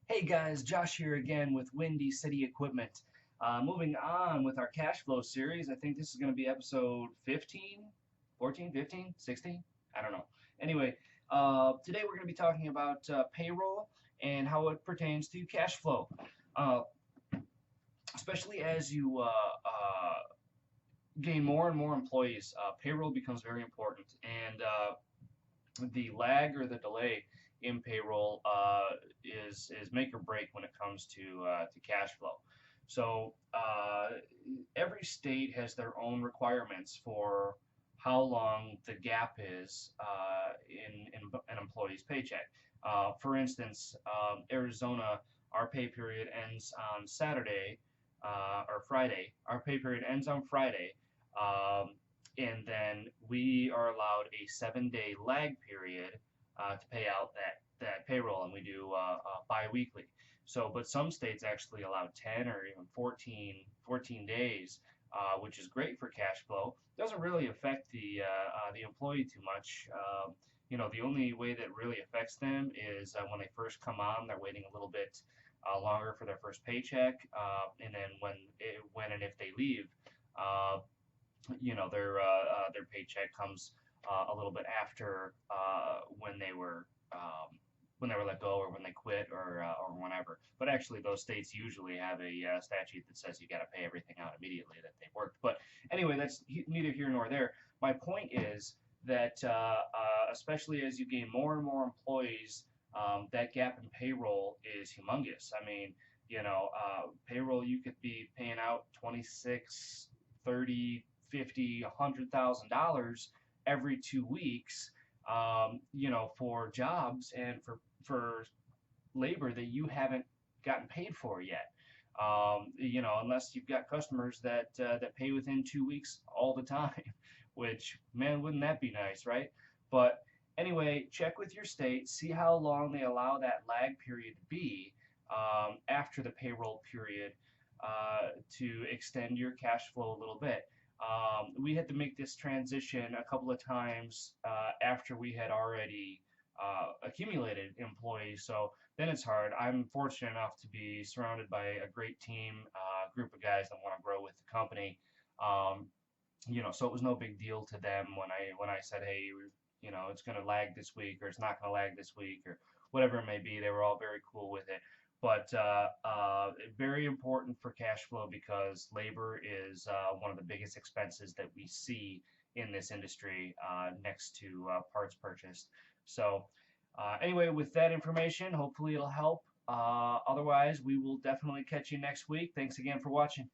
Hey guys, Josh here again with Windy City Equipment. Moving on with our cash flow series, I think this is going to be episode 15, 14, 15, 16? I don't know. Anyway, today we're going to be talking about payroll and how it pertains to cash flow. Uh, Especially as you gain more and more employees, payroll becomes very important. And the lag or the delay in payroll is make or break when it comes to cash flow. So every state has their own requirements for how long the gap is in an employee's paycheck. For instance, Arizona, our pay period ends on Saturday or Friday. Our pay period ends on Friday. Um, and then we are allowed a 7-day lag period to pay out that payroll, and we do biweekly. So, but some states actually allow 10 or even 14 days, which is great for cash flow. Doesn't really affect the employee too much. The only way that really affects them is when they first come on, they're waiting a little bit longer for their first paycheck, and then when and if they leave, uh, their paycheck comes a little bit after when they were let go or when they quit or whenever. But actually, those states usually have a statute that says you got to pay everything out immediately that they worked. But anyway, that's neither here nor there. My point is that especially as you gain more and more employees, that gap in payroll is humongous. I mean, payroll you could be paying out 26, 30, 50, $100,000 every 2 weeks, for jobs and for labor that you haven't gotten paid for yet. Unless you've got customers that pay within 2 weeks all the time, which man, wouldn't that be nice, right? But anyway, check with your state, see how long they allow that lag period to be after the payroll period to extend your cash flow a little bit. We had to make this transition a couple of times after we had already accumulated employees. So then it's hard. I'm fortunate enough to be surrounded by a great team, group of guys that want to grow with the company. Um, so it was no big deal to them when I said, hey, it's going to lag this week or it's not going to lag this week or whatever it may be. They were all very cool with it. But very important for cash flow because labor is one of the biggest expenses that we see in this industry next to parts purchased. So anyway, with that information, hopefully it'll help. Otherwise, we will definitely catch you next week. Thanks again for watching.